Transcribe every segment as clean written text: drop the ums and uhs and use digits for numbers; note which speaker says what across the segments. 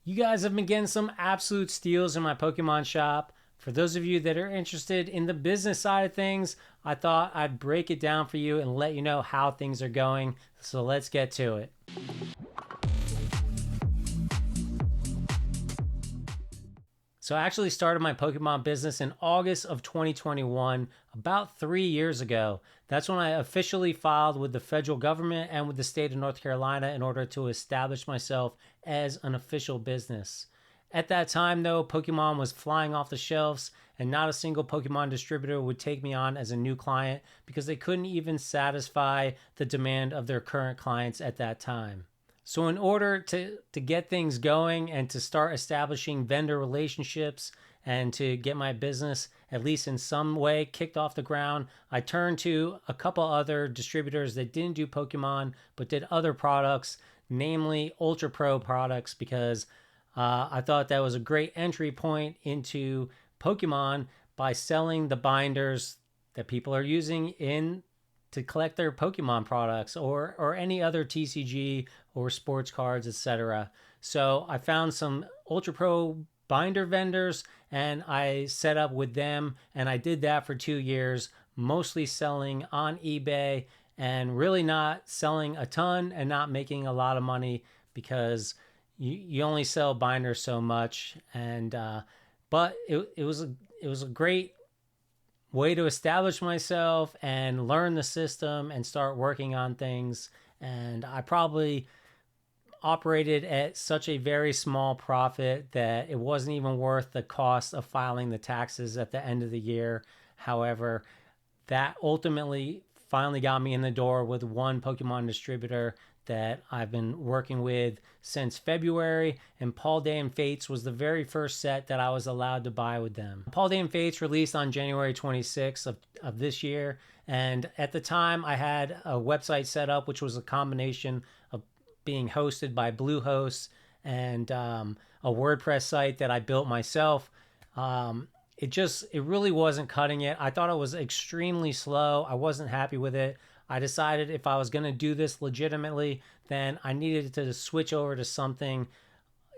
Speaker 1: You guys have been getting some absolute steals in my Pokemon shop. For those of you that are interested in the business side of things, I thought I'd break it down for you and let you know how things are going. So let's get to it. So I actually started my Pokemon business in August of 2021, about 3 years ago. That's when I officially filed with the federal government and with the state of North Carolina in order to establish myself as an official business. At that time, though, Pokemon was flying off the shelves, and not a single Pokemon distributor would take me on as a new client because they couldn't even satisfy the demand of their current clients at that time. So in order to get things going and to start establishing vendor relationships and to get my business, at least in some way, kicked off the ground, I turned to a couple other distributors that didn't do Pokemon but did other products, namely Ultra Pro products, because I thought that was a great entry point into Pokemon by selling the binders that people are using to collect their Pokemon products or any other TCG or sports cards, etc. So I found some Ultra Pro binder vendors and I set up with them, and I did that for 2 years, mostly selling on eBay and really not selling a ton and not making a lot of money because you only sell binders so much. And but it was a great way to establish myself and learn the system and start working on things. And I probably operated at such a very small profit that it wasn't even worth the cost of filing the taxes at the end of the year. However, that ultimately finally got me in the door with one Pokemon distributor that I've been working with since February, and Paldean Fates was the very first set that I was allowed to buy with them. Paldean Fates released on January 26th of this year, and at the time I had a website set up which was a combination of being hosted by Bluehost and a WordPress site that I built myself. It really wasn't cutting it. I thought it was extremely slow. I wasn't happy with it. I decided if I was going to do this legitimately, then I needed to switch over to something,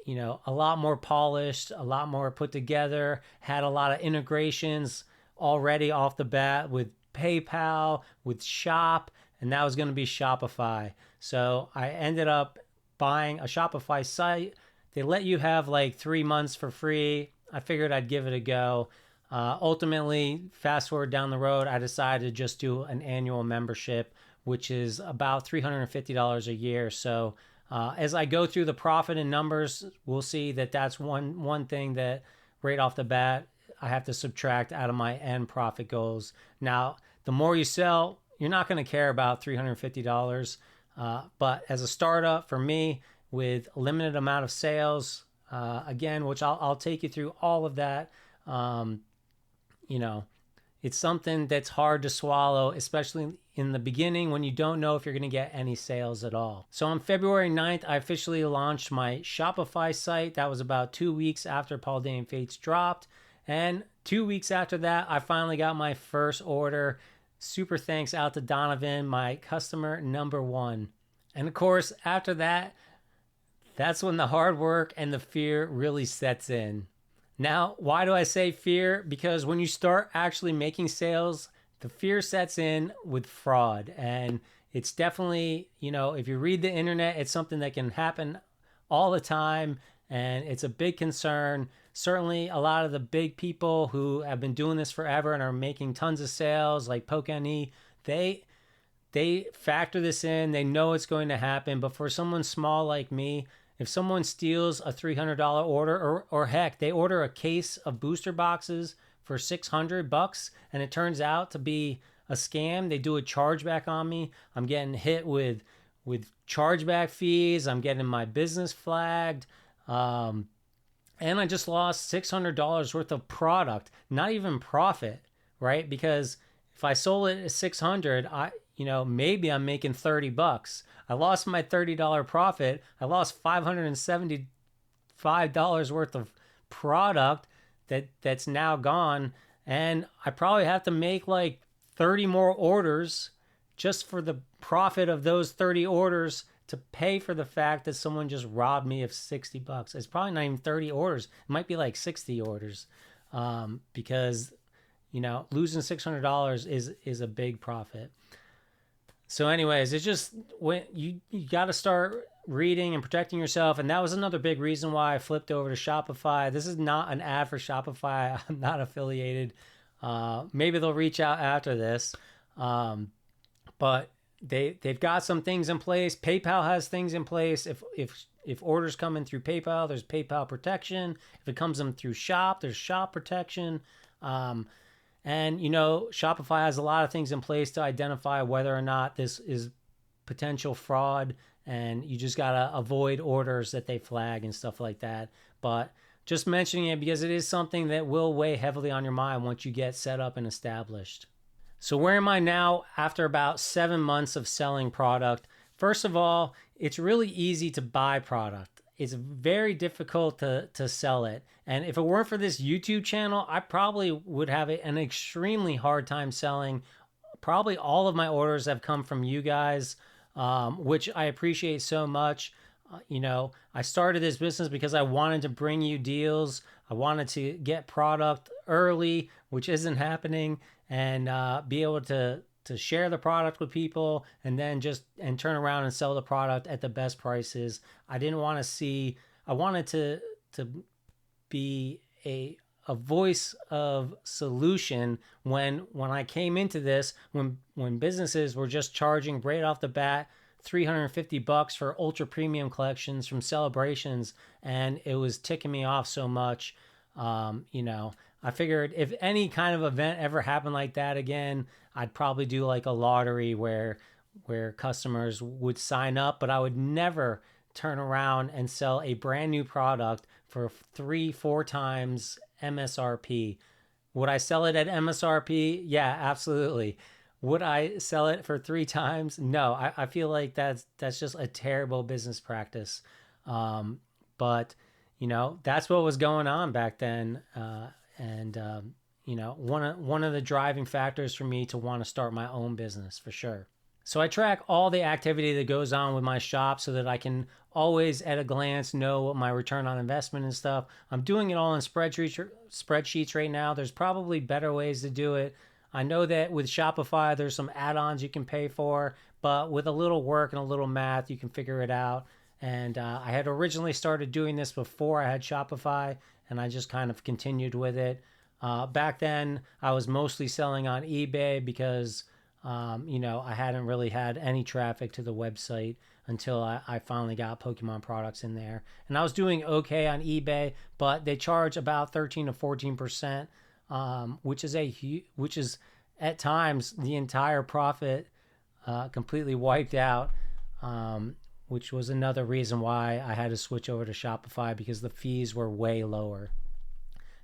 Speaker 1: a lot more polished, a lot more put together, had a lot of integrations already off the bat with PayPal, with Shop, and that was going to be Shopify. So I ended up buying a Shopify site. They let you have like 3 months for free. I figured I'd give it a go. Ultimately, fast forward down the road, I decided to just do an annual membership, which is about $350 a year. So as I go through the profit and numbers, we'll see that that's one thing that right off the bat, I have to subtract out of my end profit goals. Now, the more you sell, you're not going to care about $350. But as a startup for me, with a limited amount of sales, again, which I'll take you through all of that, it's something that's hard to swallow, especially in the beginning when you don't know if you're going to get any sales at all. So on February 9th, I officially launched my Shopify site. That was about 2 weeks after Paldean Fates dropped. And 2 weeks after that, I finally got my first order. Super thanks out to Donovan, my customer number one. And of course, after that, that's when the hard work and the fear really sets in. Now, why do I say fear? Because when you start actually making sales, the fear sets in with fraud. And it's definitely, if you read the internet, it's something that can happen all the time. And it's a big concern. Certainly, a lot of the big people who have been doing this forever and are making tons of sales, like PokeNE, they factor this in. They know it's going to happen. But for someone small like me, if someone steals a $300 order, or heck, they order a case of booster boxes for $600 and it turns out to be a scam, they do a chargeback on me, I'm getting hit with chargeback fees, I'm getting my business flagged, and I just lost $600 worth of product, not even profit, right? Because if I sold it at $600, maybe I'm making $30. I lost my $30 profit. I lost $575 worth of product that's now gone. And I probably have to make like 30 more orders just for the profit of those 30 orders to pay for the fact that someone just robbed me of $60. It's probably not even 30 orders. It might be like 60 orders, because losing $600 is a big profit. So, anyways, it's just when you got to start reading and protecting yourself, and that was another big reason why I flipped over to Shopify. This is not an ad for Shopify. I'm not affiliated. Maybe they'll reach out after this, but they've got some things in place. PayPal has things in place. If orders come in through PayPal, there's PayPal protection. If it comes in through Shop, there's Shop protection. And Shopify has a lot of things in place to identify whether or not this is potential fraud, and you just gotta avoid orders that they flag and stuff like that. But just mentioning it because it is something that will weigh heavily on your mind once you get set up and established. So where am I now after about 7 months of selling product? First of all, it's really easy to buy product. It's very difficult to sell it. And if it weren't for this YouTube channel, I probably would have an extremely hard time selling. Probably all of my orders have come from you guys, which I appreciate so much. I started this business because I wanted to bring you deals. I wanted to get product early, which isn't happening, and be able to share the product with people and then turn around and sell the product at the best prices. I wanted to be a voice of solution when I came into this, when businesses were just charging right off the bat $350 for ultra premium collections from Celebrations, and it was ticking me off so much. I figured if any kind of event ever happened like that again, I'd probably do like a lottery where customers would sign up, but I would never turn around and sell a brand new product for 3-4 times MSRP. Would I sell it at MSRP? Yeah, absolutely. Would I sell it for 3 times? No, I feel like that's just a terrible business practice. But that's what was going on back then. One of the driving factors for me to want to start my own business for sure. So I track all the activity that goes on with my shop so that I can always at a glance know what my return on investment and stuff. I'm doing it all in spreadsheets right now. There's probably better ways to do it. I know that with Shopify, there's some add-ons you can pay for, but with a little work and a little math, you can figure it out. And I had originally started doing this before I had Shopify, and I just kind of continued with it. Back then, I was mostly selling on eBay because, I hadn't really had any traffic to the website until I finally got Pokemon products in there. And I was doing okay on eBay, but they charge about 13 to 14%, which is at times the entire profit completely wiped out. Which was another reason why I had to switch over to Shopify because the fees were way lower.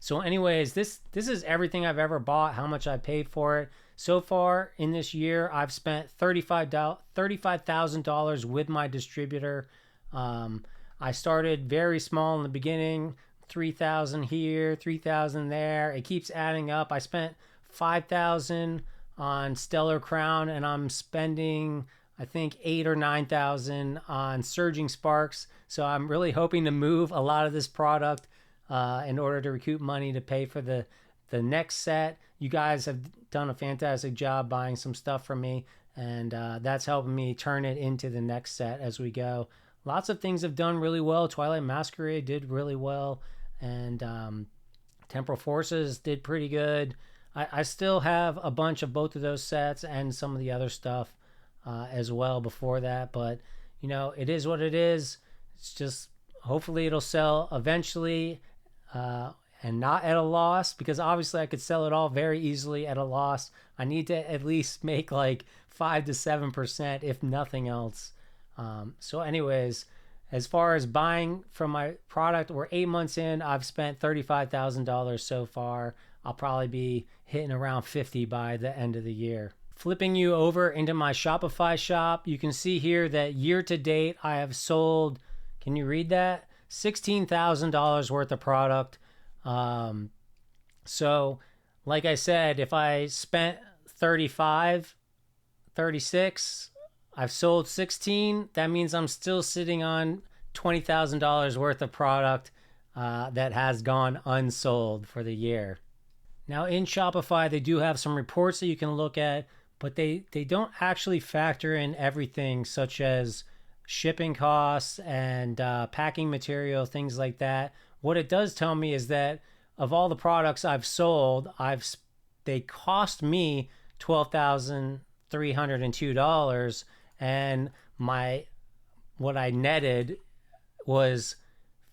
Speaker 1: So anyways, this is everything I've ever bought, how much I paid for it. So far in this year, I've spent $35,000 with my distributor. I started very small in the beginning, $3,000 here, $3,000 there. It keeps adding up. I spent $5,000 on Stellar Crown, and I'm spending I think 8,000 or 9,000 on Surging Sparks. So I'm really hoping to move a lot of this product in order to recoup money to pay for the next set. You guys have done a fantastic job buying some stuff from me, and that's helping me turn it into the next set as we go. Lots of things have done really well. Twilight Masquerade did really well, and Temporal Forces did pretty good. I still have a bunch of both of those sets and some of the other stuff as well before that, but it is what it is. It's just hopefully it'll sell eventually and not at a loss, because obviously I could sell it all very easily at a loss. I need to at least make like 5 to 7% if nothing else. So anyways, as far as buying from my product, we're 8 months in. I've spent $35,000 so far. I'll probably be hitting around 50 by the end of the year. Flipping you over into my Shopify shop, you can see here that year to date I have sold, can you read that? $16,000 worth of product. So like I said, if I spent 35, 36, I've sold 16. That means I'm still sitting on $20,000 worth of product that has gone unsold for the year. Now in Shopify, they do have some reports that you can look at, but they don't actually factor in everything such as shipping costs and packing material, things like that. What it does tell me is that of all the products I've sold, they cost me $12,302, and what I netted was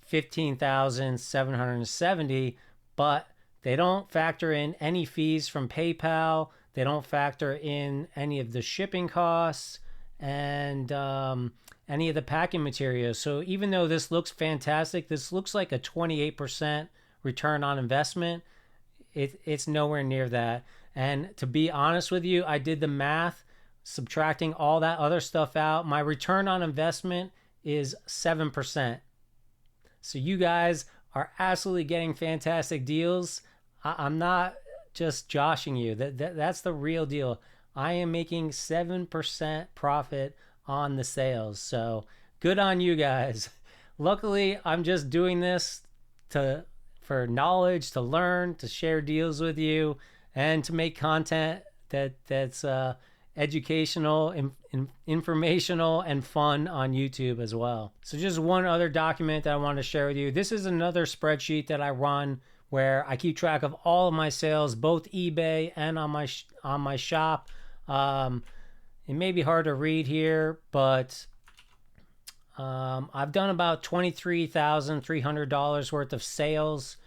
Speaker 1: 15,770, but they don't factor in any fees from PayPal. They don't factor in any of the shipping costs and any of the packing materials. So even though this looks fantastic, this looks like a 28% return on investment. It's nowhere near that. And to be honest with you, I did the math, subtracting all that other stuff out. My return on investment is 7%. So you guys are absolutely getting fantastic deals. I'm not just joshing you. That's the real deal. I am making 7% profit on the sales. So good on you guys. Luckily, I'm just doing this for knowledge, to learn, to share deals with you, and to make content that's educational, informational, and fun on YouTube as well. So just one other document that I want to share with you. This is another spreadsheet that I run where I keep track of all of my sales, both eBay and on my shop. It may be hard to read here, but I've done about $23,300 worth of sales.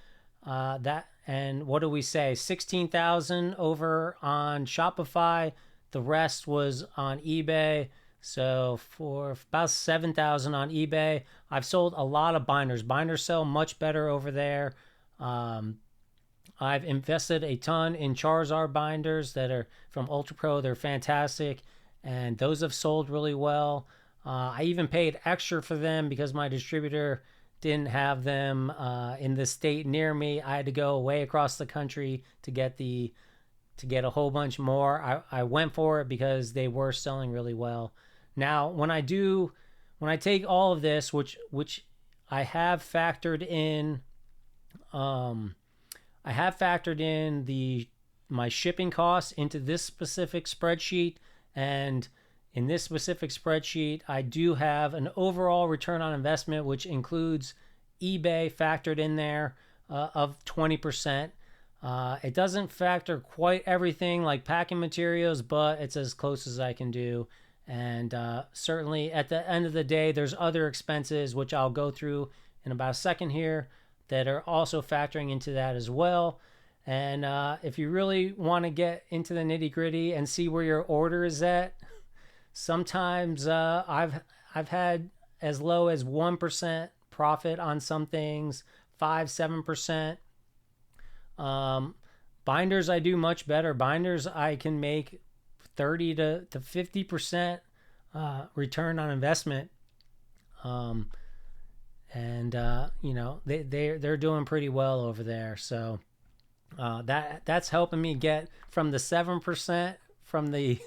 Speaker 1: And what do we say? 16,000 over on Shopify. The rest was on eBay. So for about 7,000 on eBay. I've sold a lot of binders. Binders sell much better over there. I've invested a ton in Charizard binders that are from Ultra Pro. They're fantastic, and those have sold really well. I even paid extra for them because my distributor didn't have them in the state near me. I had to go way across the country to get a whole bunch more. I went for it because they were selling really well. Now, when I take all of this, which I have factored in, my shipping costs into this specific spreadsheet, and in this specific spreadsheet, I do have an overall return on investment, which includes eBay factored in there of 20%. It doesn't factor quite everything like packing materials, but it's as close as I can do. And certainly at the end of the day, there's other expenses, which I'll go through in about a second here, that are also factoring into that as well. And if you really want to get into the nitty gritty and see where your order is at, sometimes I've had as low as 1% profit on some things, 5-7%. Binders I do much better. Binders I can make 30 to 50% return on investment. They're doing pretty well over there. So that's helping me get from the 7% from the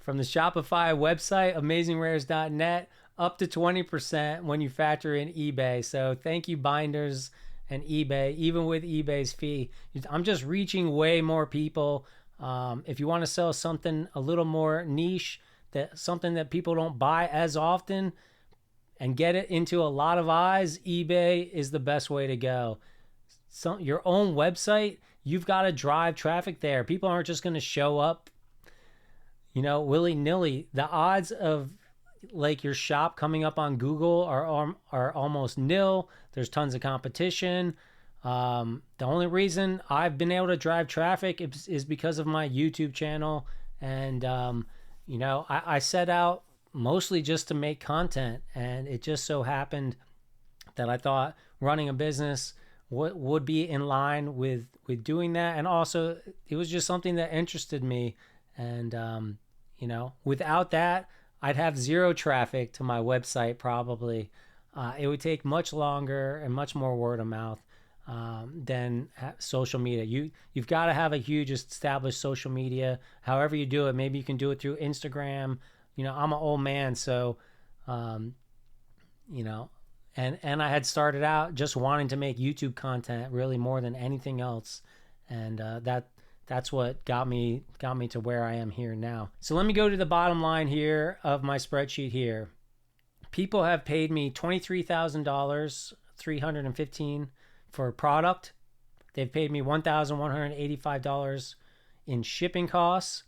Speaker 1: Shopify website, AmazingRares.net, up to 20% when you factor in eBay. So thank you, Binders and eBay, even with eBay's fee. I'm just reaching way more people. If you want to sell something a little more niche, something that people don't buy as often, and get it into a lot of eyes, eBay is the best way to go. Your own website, you've got to drive traffic there. People aren't just going to show up, willy-nilly. The odds of like your shop coming up on Google are almost nil. There's tons of competition. The only reason I've been able to drive traffic is because of my YouTube channel. And, I set out mostly just to make content. And it just so happened that I thought running a business would be in line with doing that. And also, it was just something that interested me. And, without that, I'd have zero traffic to my website probably. It would take much longer and much more word of mouth than social media. You've got to have a huge established social media. However you do it, maybe you can do it through Instagram, I'm an old man, so um, you know, and I had started out just wanting to make YouTube content really more than anything else, and that's what got me to where I am here now. So let me go to the bottom line here of my spreadsheet here. People have paid me $23,000, 315 for a product. They've paid me $1,185 in shipping costs.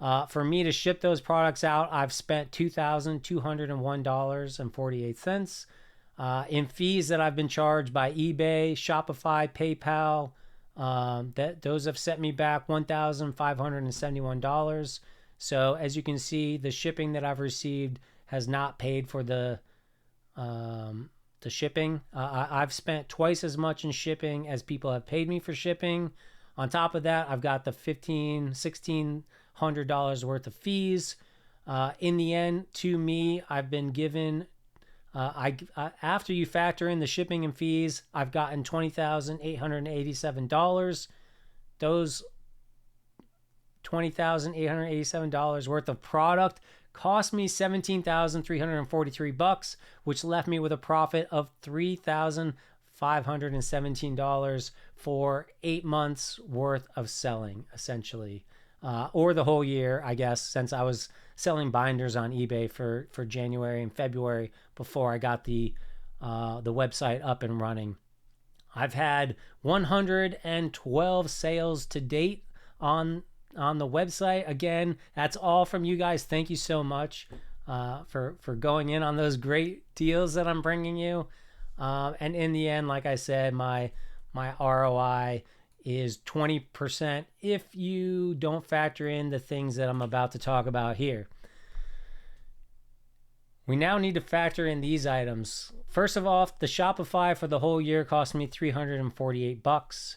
Speaker 1: For me to ship those products out, I've spent $2,201.48 in fees that I've been charged by eBay, Shopify, PayPal. Those have set me back $1,571. So as you can see, the shipping that I've received has not paid for the shipping. I've spent twice as much in shipping as people have paid me for shipping. On top of that, I've got the $1,600 worth of fees. In the end, to me, I've been given. After you factor in the shipping and fees, I've gotten $20,887. Those $20,887 worth of product cost me $17,343, which left me with a profit of $3,517 for 8 months worth of selling, essentially, or the whole year, I guess, since I was selling binders on eBay for January and February before I got the website up and running. I've had 112 sales to date on the website. Again, that's all from you guys. Thank you so much for going in on those great deals that I'm bringing you. And in the end, like I said, my ROI is 20% if you don't factor in the things that I'm about to talk about here. We now need to factor in these items. First of all, the Shopify for the whole year cost me $348.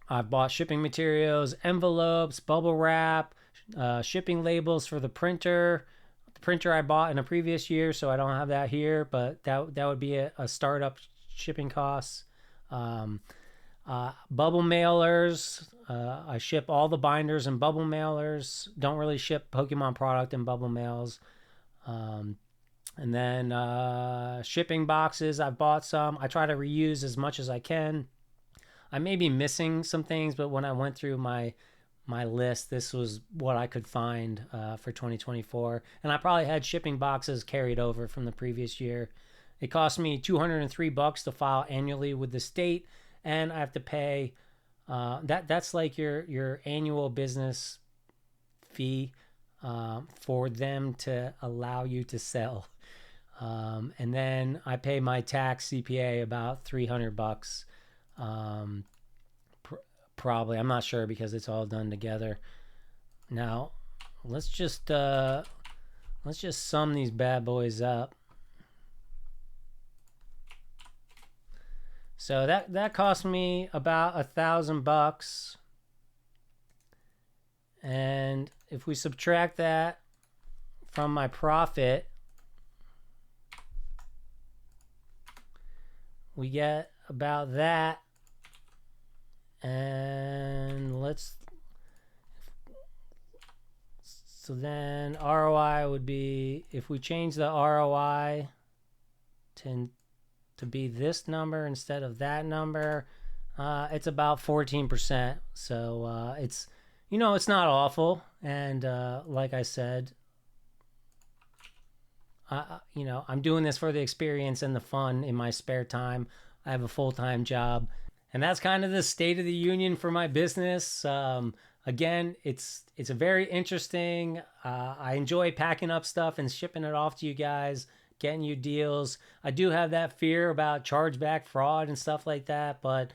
Speaker 1: I've bought shipping materials, envelopes, bubble wrap, shipping labels for the printer. The printer I bought in a previous year, so I don't have that here, but that would be a startup shipping costs. Bubble mailers. I ship all the binders and bubble mailers. Don't really ship Pokemon product in bubble mails. And then shipping boxes. I've bought some. I try to reuse as much as I can. I may be missing some things, but when I went through my list, this was what I could find for 2024. And I probably had shipping boxes carried over from the previous year. It cost me $203 to file annually with the state, and I have to pay that's like your annual business fee for them to allow you to sell. And then I pay my tax CPA about $300. Probably, I'm not sure because it's all done together. Now, let's just sum these bad boys up. So that cost me about $1,000, and if we subtract that from my profit, we get about that. And so then ROI would be, if we change the ROI to be this number instead of that number, it's about 14%. So it's not awful. And like I said, I'm doing this for the experience and the fun in my spare time. I have a full-time job. And that's kind of the state of the union for my business. Again, it's a very interesting. I enjoy packing up stuff and shipping it off to you guys, getting you deals. I do have that fear about chargeback fraud and stuff like that. But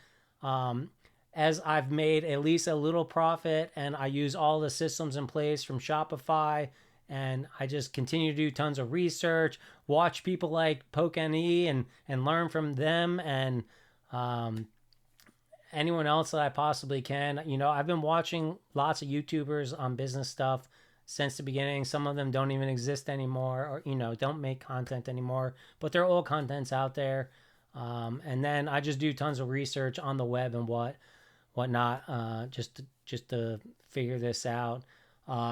Speaker 1: as I've made at least a little profit and I use all the systems in place from Shopify, and I just continue to do tons of research, watch people like PokeNE and learn from them, and anyone else that I possibly can. I've been watching lots of YouTubers on business stuff since the beginning. Some of them don't even exist anymore, or don't make content anymore, but their old content's out there. And then I just do tons of research on the web and whatnot, just to figure this out.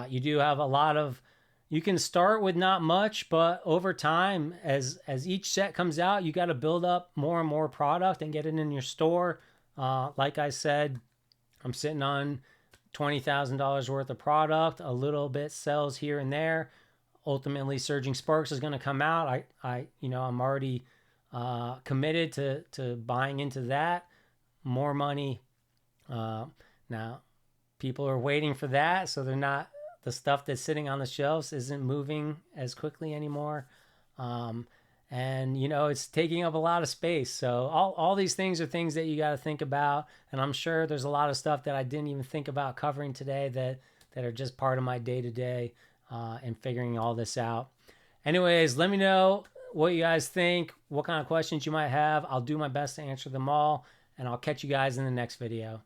Speaker 1: You do have a lot of you can start with not much, but over time, as each set comes out, you got to build up more and more product and get it in your store. Like I said, I'm sitting on $20,000 worth of product. A little bit sells here and there. Ultimately, Surging Sparks is going to come out. I'm already committed to buying into that. More money. Now, people are waiting for that, so they're not. The stuff that's sitting on the shelves isn't moving as quickly anymore. And it's taking up a lot of space. So all these things are things that you got to think about, and I'm sure there's a lot of stuff that I didn't even think about covering today that are just part of my day-to-day and figuring all this out. Anyways, let me know what you guys think, what kind of questions you might have. I'll do my best to answer them all, and I'll catch you guys in the next video.